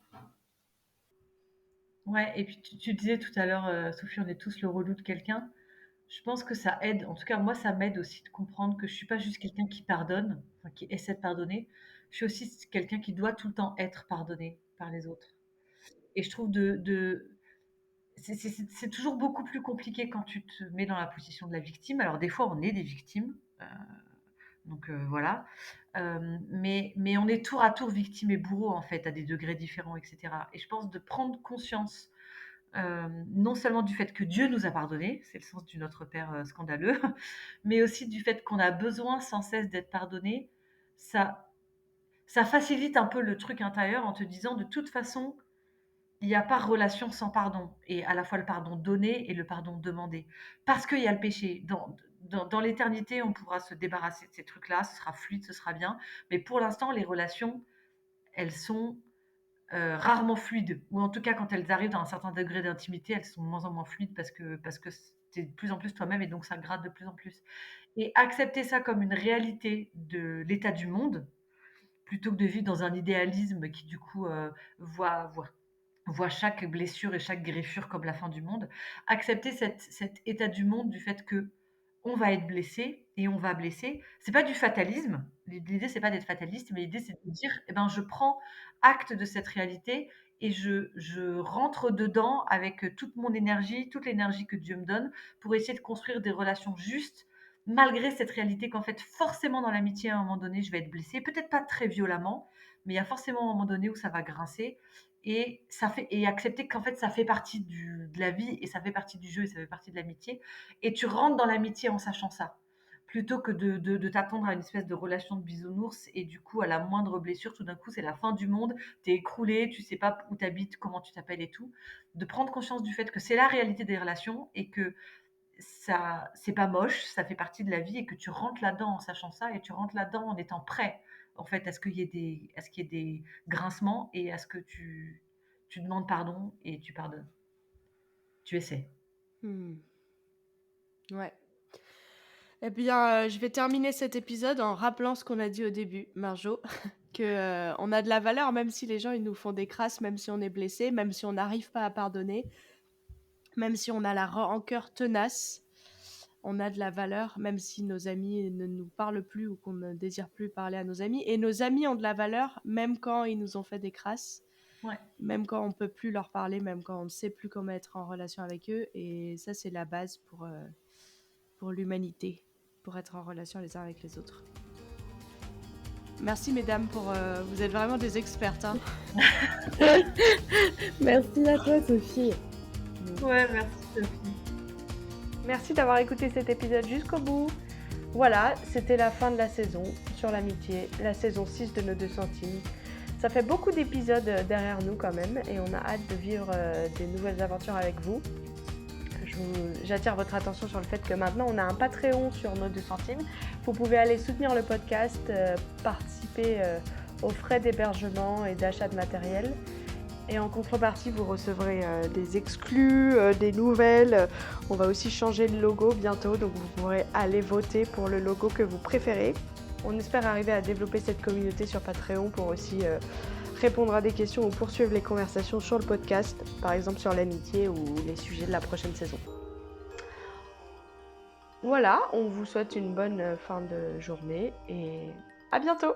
Ouais, et puis tu disais tout à l'heure, Sophie, on est tous le relou de quelqu'un. Je pense que ça aide, en tout cas moi ça m'aide aussi de comprendre que je suis pas juste quelqu'un qui pardonne, enfin qui essaie de pardonner. Je suis aussi quelqu'un qui doit tout le temps être pardonné par les autres. Et je trouve c'est toujours beaucoup plus compliqué quand tu te mets dans la position de la victime. Alors des fois on est des victimes, donc voilà. Mais on est tour à tour victime et bourreau en fait à des degrés différents, etc. Et je pense de prendre conscience non seulement du fait que Dieu nous a pardonné, c'est le sens du Notre Père scandaleux, mais aussi du fait qu'on a besoin sans cesse d'être pardonné, ça, ça facilite un peu le truc intérieur en te disant de toute façon, il n'y a pas relation sans pardon, et à la fois le pardon donné et le pardon demandé. Parce qu'il y a le péché. Dans l'éternité, on pourra se débarrasser de ces trucs-là, ce sera fluide, ce sera bien, mais pour l'instant, les relations, elles sont rarement fluides, ou en tout cas quand elles arrivent dans un certain degré d'intimité, elles sont de moins en moins fluides parce que tu es de plus en plus toi-même et donc ça gratte de plus en plus. Et accepter ça comme une réalité de l'état du monde, plutôt que de vivre dans un idéalisme qui du coup voit chaque blessure et chaque griffure comme la fin du monde. Accepter cet état du monde du fait que on va être blessé et on va blesser. C'est pas du fatalisme. L'idée, c'est pas d'être fataliste, mais l'idée, c'est de dire, eh ben, je prends acte de cette réalité et je rentre dedans avec toute mon énergie, toute l'énergie que Dieu me donne pour essayer de construire des relations justes, malgré cette réalité qu'en fait, forcément, dans l'amitié, à un moment donné, je vais être blessée. Peut-être pas très violemment, mais il y a forcément un moment donné où ça va grincer et accepter qu'en fait ça fait partie de la vie et ça fait partie du jeu et ça fait partie de l'amitié et tu rentres dans l'amitié en sachant ça plutôt que de t'attendre à une espèce de relation de bisounours et du coup à la moindre blessure tout d'un coup c'est la fin du monde, t'es écroulé, tu sais pas où t'habites, comment tu t'appelles et tout, de prendre conscience du fait que c'est la réalité des relations et que ça c'est pas moche, ça fait partie de la vie et que tu rentres là-dedans en sachant ça et tu rentres là-dedans en étant prêt en fait à ce qu'il y ait des grincements et à ce que tu demandes pardon et tu pardonnes. Tu essaies. Mmh. Ouais. Eh bien, je vais terminer cet épisode en rappelant ce qu'on a dit au début, Marjo, que, on a de la valeur même si les gens ils nous font des crasses, même si on est blessé, même si on n'arrive pas à pardonner, même si on a la rancœur tenace. on a de la valeur, même si nos amis ne nous parlent plus ou qu'on ne désire plus parler à nos amis. Et nos amis ont de la valeur, même quand ils nous ont fait des crasses, Ouais. même quand on ne peut plus leur parler, même quand on ne sait plus comment être en relation avec eux. Et ça, c'est la base pour l'humanité, pour être en relation les uns avec les autres. Merci mesdames, vous êtes vraiment des expertes. Hein. Merci à toi, Sophie. Ouais, merci Sophie. Merci d'avoir écouté cet épisode jusqu'au bout. Voilà, c'était la fin de la saison sur l'amitié, la saison 6 de nos 2 centimes. Ça fait beaucoup d'épisodes derrière nous quand même et on a hâte de vivre des nouvelles aventures avec vous. J'attire votre attention sur le fait que maintenant on a un Patreon sur nos 2 centimes. Vous pouvez aller soutenir le podcast, participer aux frais d'hébergement et d'achat de matériel. Et en contrepartie, vous recevrez des exclus, des nouvelles. On va aussi changer le logo bientôt, donc vous pourrez aller voter pour le logo que vous préférez. On espère arriver à développer cette communauté sur Patreon pour aussi répondre à des questions ou poursuivre les conversations sur le podcast, par exemple sur l'amitié ou les sujets de la prochaine saison. Voilà, on vous souhaite une bonne fin de journée et à bientôt!